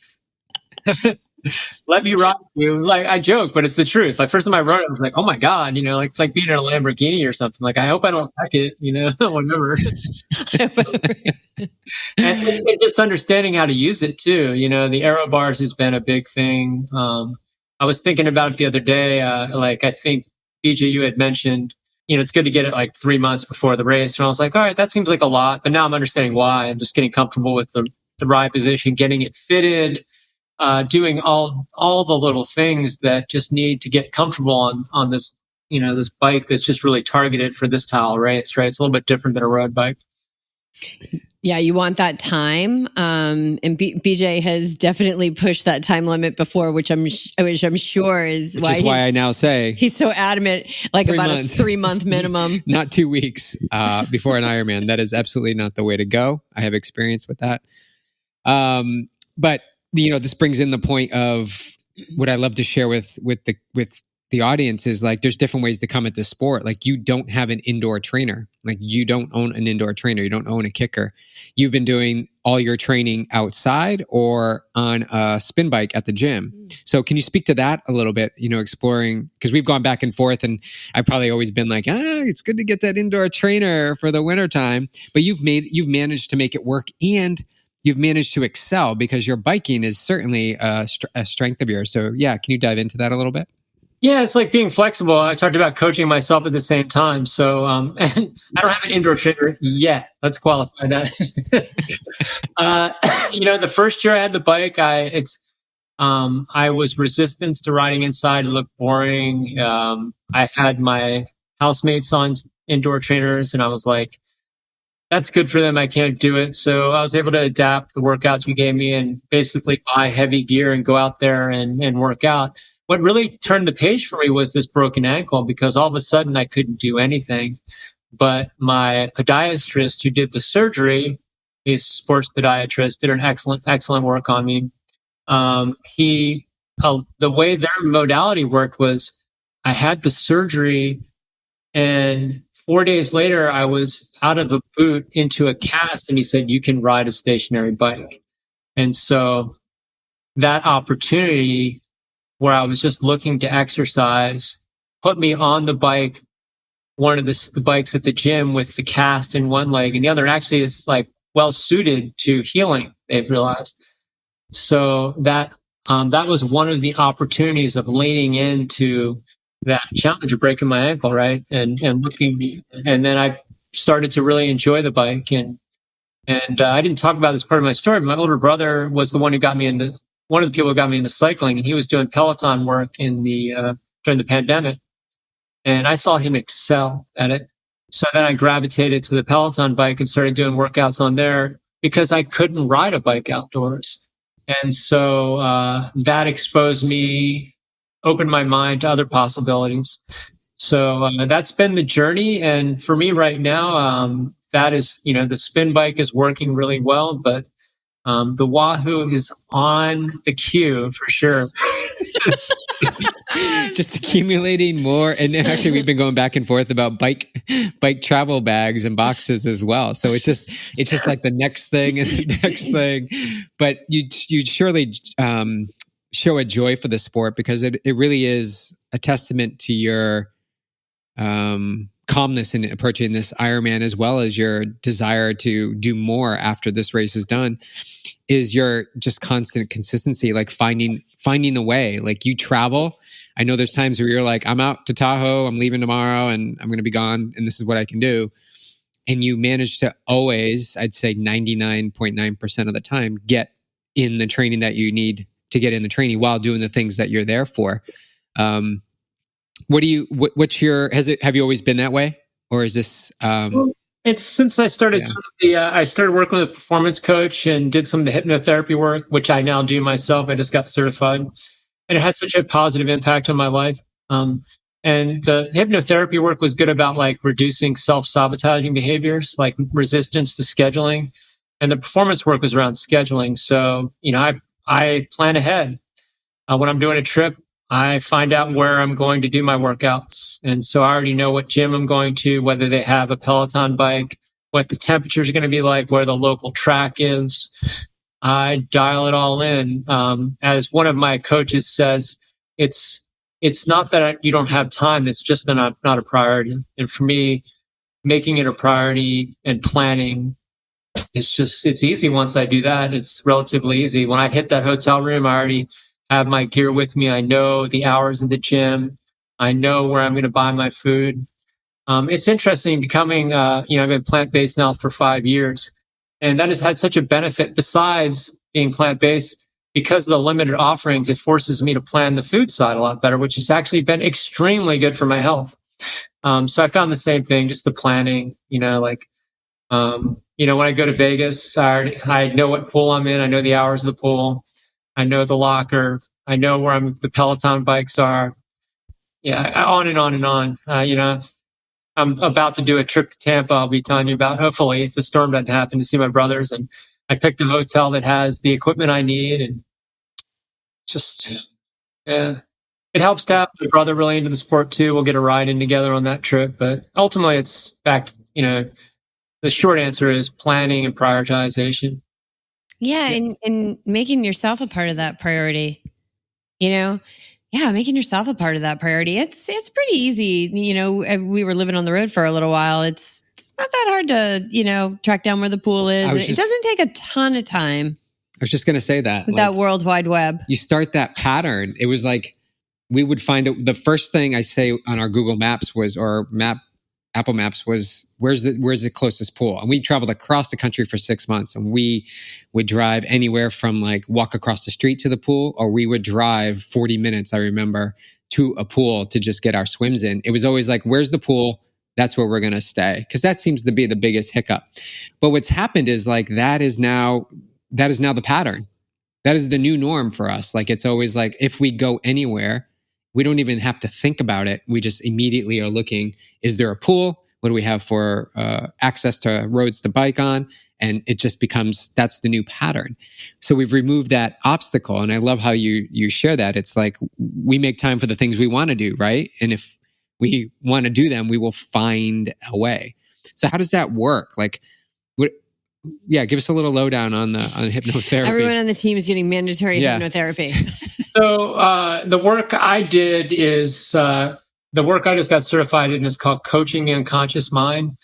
Let me rock you. Like, I joke, but it's the truth. Like, first time I wrote it, I was like, oh my God, like it's like being in a Lamborghini or something. Like, I hope I don't wreck it, whatever. and just understanding how to use it too. The aero bars has been a big thing. I was thinking about it the other day. I think BJ, you had mentioned, it's good to get it like 3 months before the race. And I was like, all right, that seems like a lot. But now I'm understanding why. I'm just getting comfortable with the the ride position, getting it fitted, doing all the little things that just need to get comfortable on this, this bike that's just really targeted for this style race, right? It's a little bit different than a road bike. Yeah, you want that time. And BJ has definitely pushed that time limit before, which I'm sure is why I now say he's so adamant, like about a 3-month minimum, not 2 weeks before an Ironman. That is absolutely not the way to go. I have experience with that. But this brings in the point of what I love to share with the audience is like, there's different ways to come at this sport. Like, you don't have an indoor trainer. Like, you don't own an indoor trainer. You don't own a kicker. You've been doing all your training outside or on a spin bike at the gym. So can you speak to that a little bit, exploring, because we've gone back and forth and I've probably always been like, it's good to get that indoor trainer for the wintertime, but you've managed to make it work, and you've managed to excel because your biking is certainly a strength of yours. So yeah, can you dive into that a little bit? Yeah, it's like being flexible. I talked about coaching myself at the same time. So and I don't have an indoor trainer yet. Let's qualify that. The first year I had the bike, I was resistant to riding inside. It looked boring. I had my housemates on indoor trainers, and I was like, that's good for them. I can't do it. So I was able to adapt the workouts you gave me and basically buy heavy gear and go out there and work out. What really turned the page for me was this broken ankle, because all of a sudden I couldn't do anything. But my podiatrist who did the surgery, he's a sports podiatrist, did an excellent work on me. The way their modality worked was I had the surgery, and 4 days later I was out of a boot into a cast, and he said, you can ride a stationary bike. And so that opportunity, where I was just looking to exercise, put me on the bike, one of the bikes at the gym with the cast in one leg, and the other actually is like well suited to healing, they've realized. So that was one of the opportunities of leaning into that challenge of breaking my ankle, right? And then I started to really enjoy the bike. And I didn't talk about this part of my story, but my older brother was the one who got me into, one of the people who got me into cycling, and he was doing Peloton work during the pandemic, and I saw him excel at it. So then I gravitated to the Peloton bike and started doing workouts on there because I couldn't ride a bike outdoors. And so that exposed me, opened my mind to other possibilities. So that's been the journey. And for me right now, that is, the spin bike is working really well, but the Wahoo is on the queue for sure. Just accumulating more. And actually, we've been going back and forth about bike travel bags and boxes as well. So it's just like the next thing and the next thing. But you'd surely show a joy for the sport, because it really is a testament to your calmness in approaching this Ironman, as well as your desire to do more after this race is done, is your just constant consistency, like finding a way. Like, you travel. I know there's times where you're like, I'm out to Tahoe, I'm leaving tomorrow, and I'm going to be gone, and this is what I can do. And you manage to always, I'd say 99.9% of the time, get in the training that you need to get in the training while doing the things that you're there for. Have you always been that way? Or is this, it's since I started, I started working with a performance coach and did some of the hypnotherapy work, which I now do myself. I just got certified, and it had such a positive impact on my life. And the hypnotherapy work was good about like reducing self-sabotaging behaviors, like resistance to scheduling. And the performance work was around scheduling. So, I plan ahead. When I'm doing a trip, I find out where I'm going to do my workouts. And so I already know what gym I'm going to, whether they have a Peloton bike, what the temperatures are going to be like, where the local track is. I dial it all in. As one of my coaches says, it's not that you don't have time. It's just not a priority. And for me, making it a priority and planning, it's easy. Once I do that, it's relatively easy. When I hit that hotel room, I already have my gear with me. I know the hours of the gym. I know where I'm going to buy my food. It's interesting becoming, I've been plant-based now for 5 years. And that has had such a benefit besides being plant-based. Because of the limited offerings, it forces me to plan the food side a lot better, which has actually been extremely good for my health. So I found the same thing, just the planning, when I go to Vegas, I know what pool I'm in. I know the hours of the pool. I know the locker. I know where the Peloton bikes are. Yeah, on and on and on. I'm about to do a trip to Tampa. I'll be telling you about, hopefully, if the storm doesn't happen, to see my brothers. And I picked a hotel that has the equipment I need, and just, yeah, it helps to have my brother really into the sport too. We'll get a ride in together on that trip, but ultimately it's back to, the short answer is planning and prioritization. Yeah, and making yourself a part of that priority. Making yourself a part of that priority. It's pretty easy. We were living on the road for a little while. It's not that hard to, track down where the pool is. It doesn't take a ton of time. I was just going to say that. With that World Wide Web. You start that pattern. It was like, we would find it. The first thing I say on our Google Maps Apple Maps was, where's the closest pool? And we traveled across the country for 6 months, and we would drive anywhere from like walk across the street to the pool, or we would drive 40 minutes, I remember, to a pool to just get our swims in. It was always like, where's the pool? That's where we're going to stay. Because that seems to be the biggest hiccup. But what's happened is like, that is now the pattern. That is the new norm for us. Like, it's always like, if we go anywhere, we don't even have to think about it. We just immediately are looking, is there a pool? What do we have for access to roads to bike on? And it just becomes, that's the new pattern. So we've removed that obstacle. And I love how you share that. It's like, we make time for the things we want to do, right? And if we want to do them, we will find a way. So how does that work? Like, give us a little lowdown on hypnotherapy. Everyone on the team is getting mandatory hypnotherapy. So the work I did is the work I just got certified in is called Coaching the Unconscious Mind.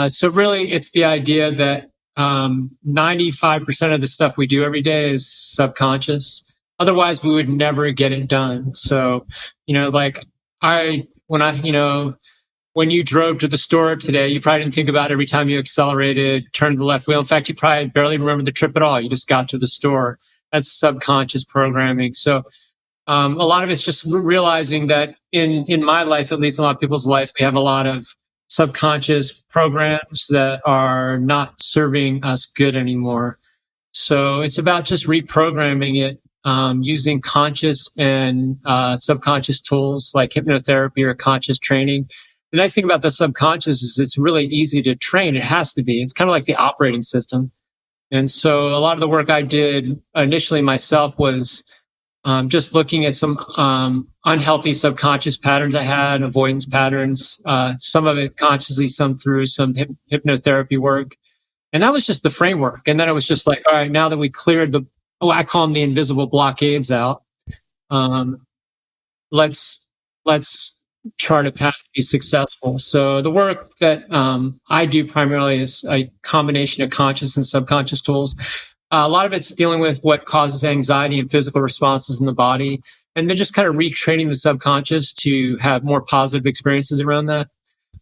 So really, it's the idea that 95% of the stuff we do every day is subconscious. Otherwise, we would never get it done. So, when you drove to the store today, you probably didn't think about every time you accelerated, turned the left wheel. In fact, you probably barely remember the trip at all. You just got to the store. That's subconscious programming. So a lot of it's just realizing that in my life, at least a lot of people's life, we have a lot of subconscious programs that are not serving us good anymore. So it's about just reprogramming it using conscious and subconscious tools like hypnotherapy or conscious training. The nice thing about the subconscious is it's really easy to train. It has to be. It's kind of like the operating system. And so a lot of the work I did initially myself was just looking at some unhealthy subconscious patterns I had, avoidance patterns, some of it consciously, some through some hypnotherapy work. And that was just the framework. And then it was just like, all right, now that we cleared I call them the invisible blockades out, let's chart a path to be successful. So the work that I do primarily is a combination of conscious and subconscious tools. A lot of it's dealing with what causes anxiety and physical responses in the body, and then just kind of retraining the subconscious to have more positive experiences around that.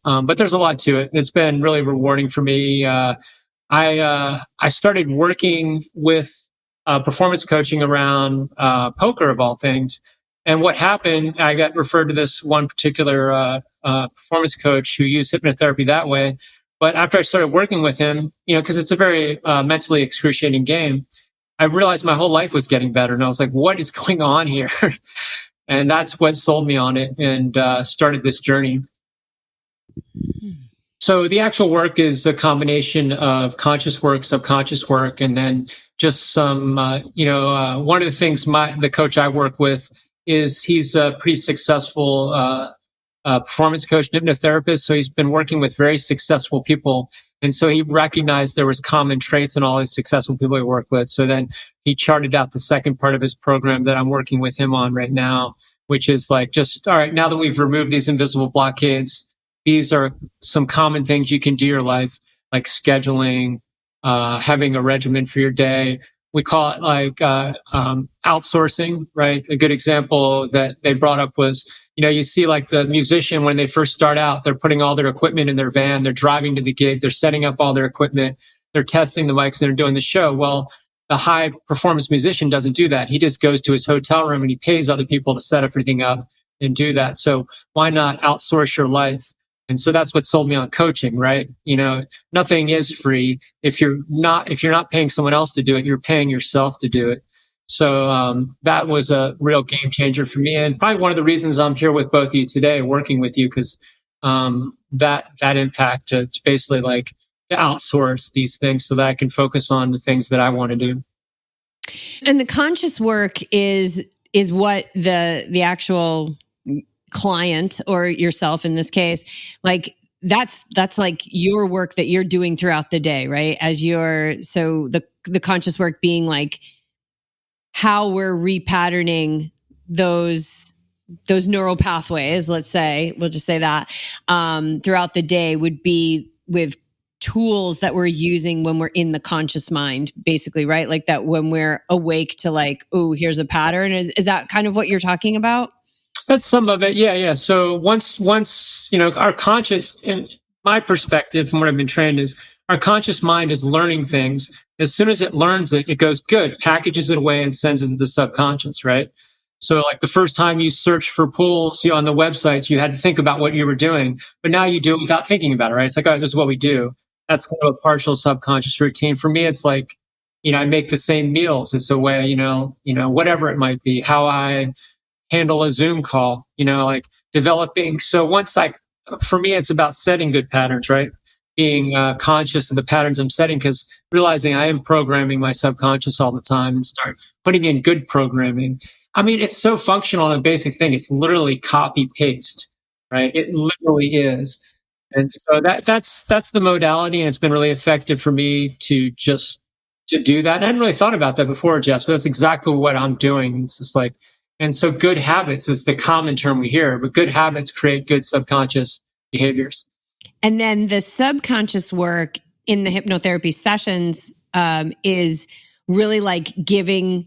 But there's a lot to it. It's been really rewarding for me. I started working with performance coaching around poker, of all things. And what happened, I got referred to this one particular performance coach who used hypnotherapy that way. But after I started working with him, because it's a very mentally excruciating game, I realized my whole life was getting better. And I was like, what is going on here? And that's what sold me on it and started this journey. So the actual work is a combination of conscious work, subconscious work, and then just some, one of the things the coach I work with is he's a pretty successful performance coach and hypnotherapist. So he's been working with very successful people. And so he recognized there was common traits in all his successful people he worked with. So then he charted out the second part of his program that I'm working with him on right now, which is like, just, all right, now that we've removed these invisible blockades, these are some common things you can do in your life, like scheduling, having a regimen for your day. We call it like outsourcing, right? A good example that they brought up was, you see like the musician when they first start out, they're putting all their equipment in their van, they're driving to the gig, they're setting up all their equipment, they're testing the mics and they're doing the show. Well, the high performance musician doesn't do that. He just goes to his hotel room and he pays other people to set everything up and do that. So why not outsource your life? And so that's what sold me on coaching, right? Nothing is free. If you're not paying someone else to do it, you're paying yourself to do it. So that was a real game changer for me, and probably one of the reasons I'm here with both of you today, working with you, because that impact to basically like to outsource these things so that I can focus on the things that I want to do. And the conscious work is what the actual client, or yourself in this case, like that's like your work that you're doing throughout the day, right? So the conscious work being like how we're repatterning those neural pathways, let's say, we'll just say that, throughout the day would be with tools that we're using when we're in the conscious mind, basically, right? Like that when we're awake to like, oh, here's a pattern. Is that kind of what you're talking about? That's some of it. Yeah. So once, our conscious, in my perspective, from what I've been trained, is our conscious mind is learning things. As soon as it learns it, it goes good, packages it away and sends it to the subconscious, right? So like the first time you search for pools on the websites, you had to think about what you were doing, but now you do it without thinking about it, right? It's like, oh, this is what we do. That's kind of a partial subconscious routine. For me, it's like, I make the same meals. It's a way, whatever it might be, how I handle a Zoom call, like developing. So for me, it's about setting good patterns, right? Being conscious of the patterns I'm setting, because realizing I am programming my subconscious all the time and start putting in good programming. I mean, it's so functional and a basic thing. It's literally copy paste, right? It literally is. And so that's the modality, and it's been really effective for me to do that. And I hadn't really thought about that before, Jess, but that's exactly what I'm doing. It's just like, and so good habits is the common term we hear, but good habits create good subconscious behaviors. And then the subconscious work in the hypnotherapy sessions is really like giving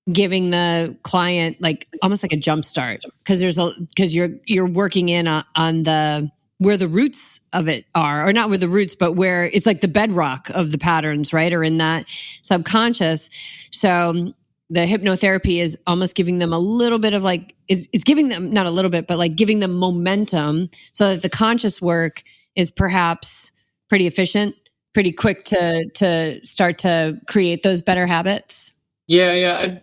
the client like almost like a jump start, because you're working in on the where the roots of it are, or not where the roots, but where it's like the bedrock of the patterns, right? Or in that subconscious. So the hypnotherapy is almost giving them a little bit of like, it's giving them, not a little bit, but like giving them momentum so that the conscious work is perhaps pretty efficient, pretty quick to start to create those better habits. Yeah.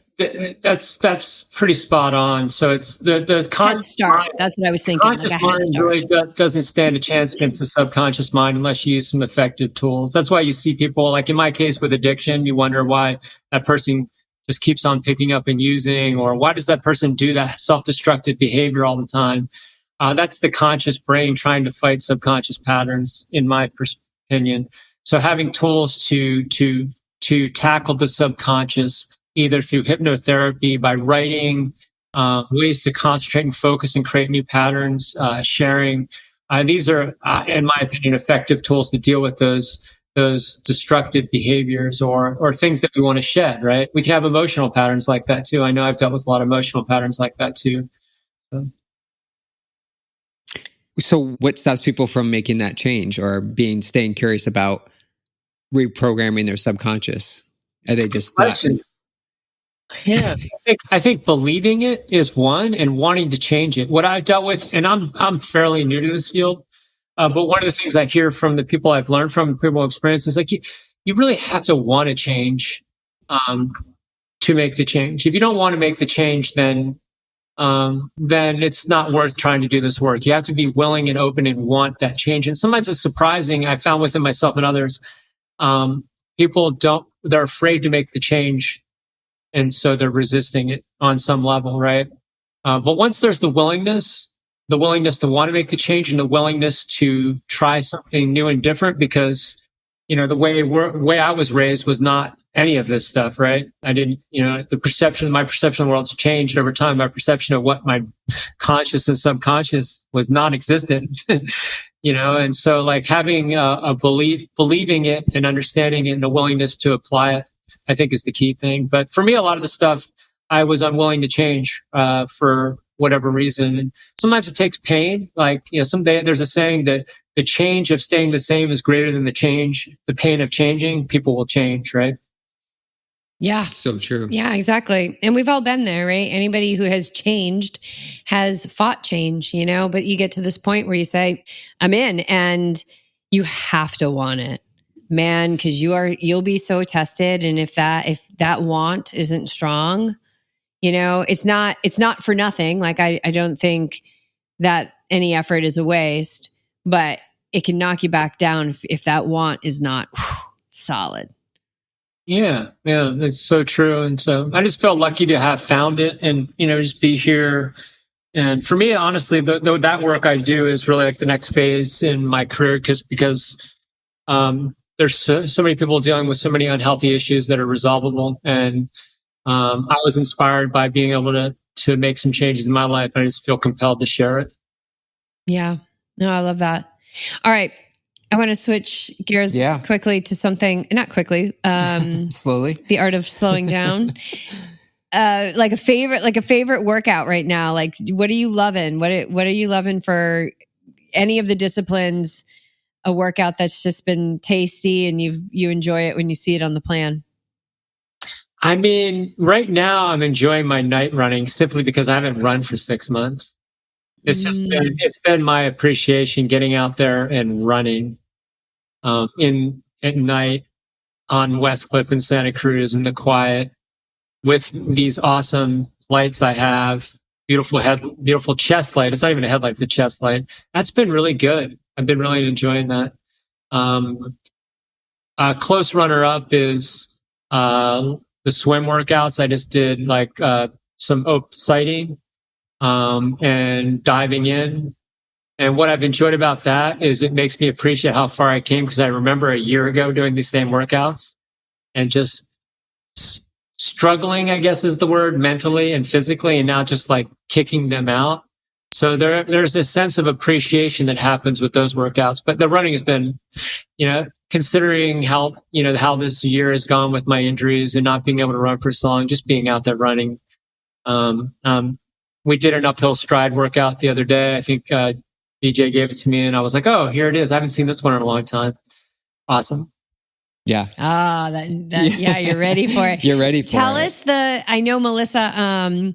That's pretty spot on. So it's the conscious start. mind. That's what I was thinking. Conscious like mind really doesn't stand a chance against the subconscious mind unless you use some effective tools. That's why you see people, like in my case with addiction, you wonder why that person just keeps on picking up and using, or why does that person do that self-destructive behavior all the time? That's the conscious brain trying to fight subconscious patterns, in my opinion. So having tools to tackle the subconscious, either through hypnotherapy, by writing, ways to concentrate and focus and create new patterns, sharing. These are, in my opinion, effective tools to deal with those destructive behaviors or things that we want to shed, right? We can have emotional patterns like that too. I know I've dealt with a lot of emotional patterns like that too. So what stops people from making that change or staying curious about reprogramming their subconscious? Are they just not? Yeah, I think believing it is one, and wanting to change it. What I've dealt with, and I'm fairly new to this field, but one of the things I hear from the people I've learned from, people experience, is like you really have to want to change to make the change. If you don't want to make the change, then it's not worth trying to do this work. You have to be willing and open and want that change. And sometimes it's surprising. I found within myself and others, they're afraid to make the change. And so they're resisting it on some level, right? But once there's the willingness to want to make the change, and the willingness to try something new and different, because, the way I was raised was not any of this stuff, right? I didn't, my perception of the world's changed over time. My perception of what my conscious and subconscious was non-existent, and so like having a believing it and understanding it and a willingness to apply it, I think is the key thing. But for me, a lot of the stuff I was unwilling to change for whatever reason. And sometimes it takes pain. Like, someday there's a saying that the change of staying the same is greater than the pain of changing. People will change, right? Yeah. So true. Yeah, exactly. And we've all been there, right? Anybody who has changed has fought change, but you get to this point where you say, I'm in, and you have to want it, man, because you'll be so tested. And if that want isn't strong, it's not for nothing. Like, I don't think that any effort is a waste, but it can knock you back down if that want is not solid. Yeah, it's so true. And so I just felt lucky to have found it and, just be here. And for me, honestly, that work I do is really like the next phase in my career because there's so many people dealing with so many unhealthy issues that are resolvable. And I was inspired by being able to make some changes in my life. And I just feel compelled to share it. Yeah, no, I love that. All right. I want to switch gears quickly to something, not quickly, slowly. The art of slowing down. Like a favorite workout right now. Like, what are you loving? What are you loving for any of the disciplines? A workout that's just been tasty and you enjoy it when you see it on the plan. I mean, right now I'm enjoying my night running simply because I haven't run for 6 months. It's been my appreciation getting out there and running at night on West Cliff in Santa Cruz in the quiet with these awesome lights I have. Beautiful chest light. It's not even a headlight, it's a chest light. That's been really good. I've been really enjoying that. A close runner up is the swim workouts. I just did like some sighting and diving in. And what I've enjoyed about that is it makes me appreciate how far I came, because I remember a year ago doing these same workouts and just struggling, I guess is the word, mentally and physically, and now just like kicking them out. So there's a sense of appreciation that happens with those workouts. But the running has been, considering how this year has gone with my injuries and not being able to run for so long, just being out there running. We did an uphill stride workout the other day. I think DJ gave it to me and I was like, oh, here it is. I haven't seen this one in a long time. Awesome. Yeah. Yeah, you're ready for it. You're ready for it. Tell us I know Melissa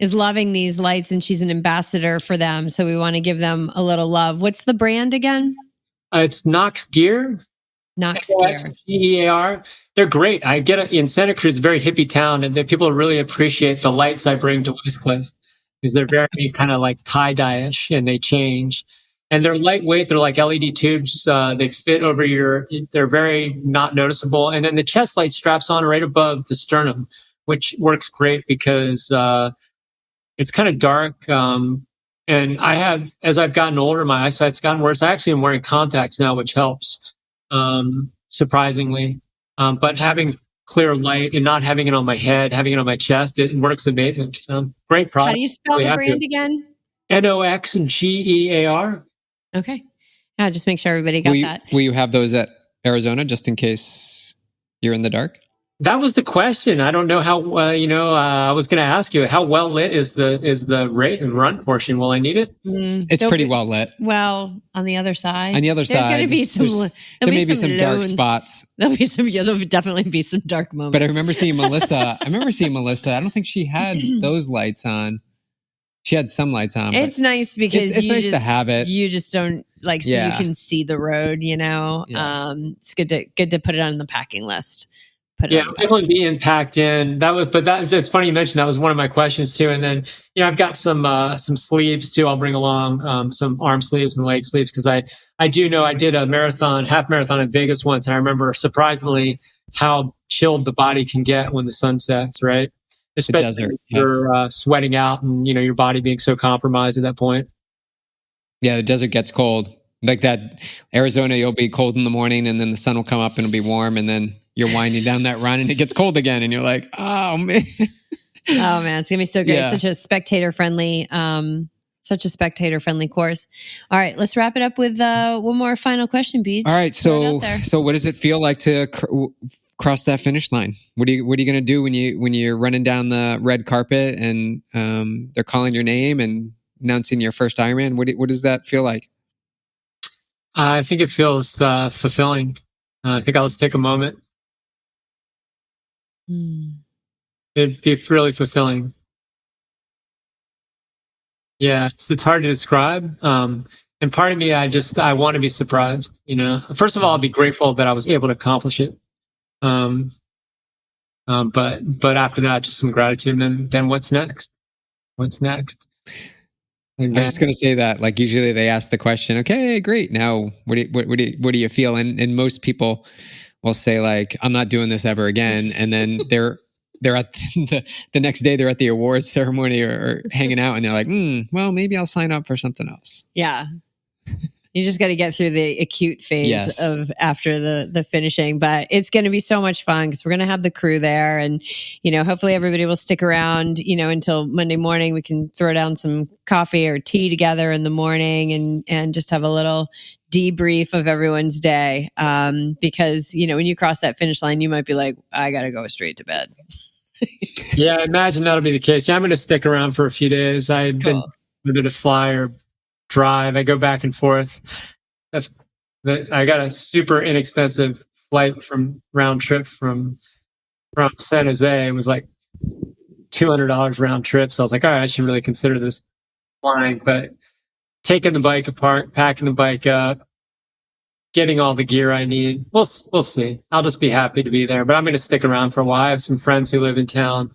is loving these lights and she's an ambassador for them. So we want to give them a little love. What's the brand again? It's Knox Gear. Knox Gear. Gear. They're great. I get it in Santa Cruz, a very hippie town, and people really appreciate the lights I bring to Westcliff because they're very kind of like tie-dye-ish and they change. And they're lightweight. They're like LED tubes. They fit over they're very not noticeable. And then the chest light straps on right above the sternum, which works great because it's kind of dark. And as I've gotten older, my eyesight's gotten worse. I actually am wearing contacts now, which helps, surprisingly. But having clear light and not having it on my head, having it on my chest, it works amazing. Great product. How do you spell the brand again? NOXGEAR. Okay. Yeah, just make sure everybody got that. Will you have those at Arizona just in case you're in the dark? That was the question. I don't know how. I was going to ask you, how well lit is the run portion? Will I need it? It's pretty well lit. Well, on the other side, there's going to be some. There may be some dark spots. There'll definitely be some dark moments. But I remember seeing Melissa. I don't think she had those lights on. She had some lights on. It's nice because it's nice to have it. You just don't you can see the road. Yeah. It's good to put it on the packing list. Definitely being packed in. It's funny you mentioned that was one of my questions too. And then I've got some sleeves too. I'll bring along some arm sleeves and leg sleeves because I do know I did a half marathon in Vegas once, and I remember surprisingly how chilled the body can get when the sun sets. Right. Especially if you're sweating out and your body being so compromised at that point. Yeah, the desert gets cold. Like that Arizona, you'll be cold in the morning and then the sun will come up and it'll be warm and then you're winding down that run and it gets cold again and you're like, oh man. Oh man, it's gonna be so great. Yeah. Such a spectator friendly course. All right, let's wrap it up with one more final question, Beach. All right, so what does it feel like to cross that finish line? What are you going to do when you're running down the red carpet and they're calling your name and announcing your first Ironman? What does that feel like? I think it feels fulfilling. I think I'll just take a moment. It'd be really fulfilling. Yeah, it's hard to describe. And part of me, I want to be surprised. First of all, I'll be grateful that I was able to accomplish it. But after that, just some gratitude. And then what's next? What's next? I was just going to say that, like, usually they ask the question, okay, great. Now, what do you feel? And most people will say, like, I'm not doing this ever again. And then they're at the next day, they're at the awards ceremony or hanging out, and they're like, well, maybe I'll sign up for something else. Yeah. You just got to get through the acute phase of after the finishing, but it's going to be so much fun because we're going to have the crew there, and hopefully everybody will stick around until Monday morning. We can throw down some coffee or tea together in the morning and just have a little debrief of everyone's day, because when you cross that finish line, you might be like, I got to go straight to bed. Yeah, I imagine that'll be the case. Yeah, I'm going to stick around for a few days. I've been whether to fly or drive. I go back and forth. I got a super inexpensive flight round trip from San Jose. It was like $200 round trip. So I was like, all right, I should really consider this flying. But taking the bike apart, packing the bike up, getting all the gear I need, we'll see. I'll just be happy to be there. But I'm going to stick around for a while. I have some friends who live in town,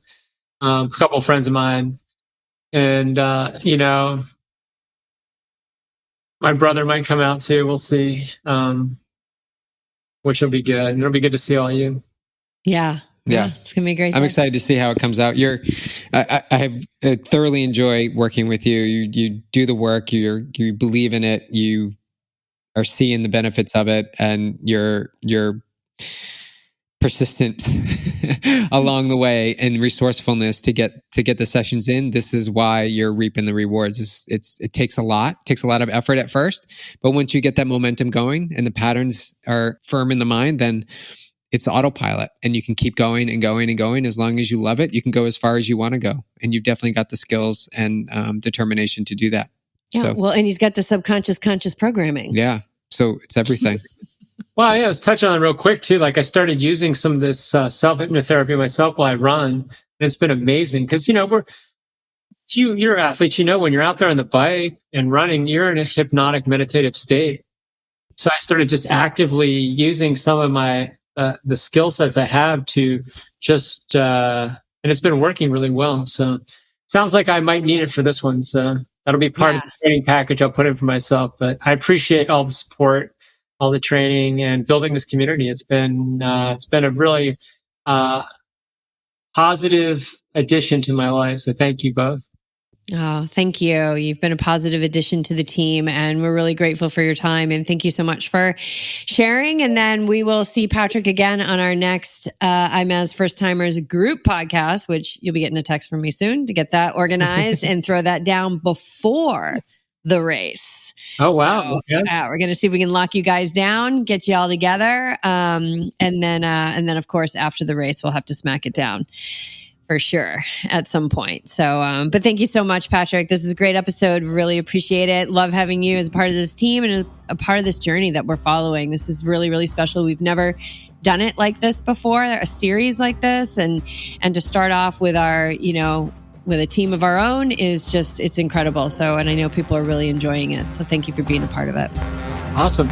a couple of friends of mine, and my brother might come out too. We'll see, which will be good. And it'll be good to see all of you. Yeah. It's going to be a great I'm excited to see how it comes out. I have thoroughly enjoy working with you. You do the work, you believe in it, you are seeing the benefits of it, and you're persistent along the way and resourcefulness to get the sessions in. This is why you're reaping the rewards. It takes a lot of effort at first, but once you get that momentum going and the patterns are firm in the mind, then it's autopilot, and you can keep going and going and going. As long as you love it, you can go as far as you want to go, and you've definitely got the skills and determination to do that. Yeah, well, and he's got the subconscious conscious programming. Yeah, so it's everything. Well, yeah, I was touching on it real quick too. Like, I started using some of this self-hypnotherapy myself while I run, and it's been amazing because you're athletes. When you're out there on the bike and running, you're in a hypnotic meditative state. So I started just actively using some of my the skill sets I have to just and it's been working really well. So it sounds like I might need it for this one. So that'll be part of the training package I'll put in for myself. But I appreciate all the support, all the training, and building this community. It's been a really positive addition to my life. So thank you both. Oh, thank you. You've been a positive addition to the team, and we're really grateful for your time. And thank you so much for sharing. And then we will see Patrick again on our next Ironman First Timers group podcast, which you'll be getting a text from me soon to get that organized and throw that down before the race. Oh, wow. So, we're going to see if we can lock you guys down, get you all together. And then of course, after the race, we'll have to smack it down for sure at some point. So, but thank you so much, Patrick. This is a great episode. Really appreciate it. Love having you as part of this team and a part of this journey that we're following. This is really, really special. We've never done it like this before, a series like this. And to start off with our, with a team of our own is just, it's incredible. So, and I know people are really enjoying it. So thank you for being a part of it. Awesome.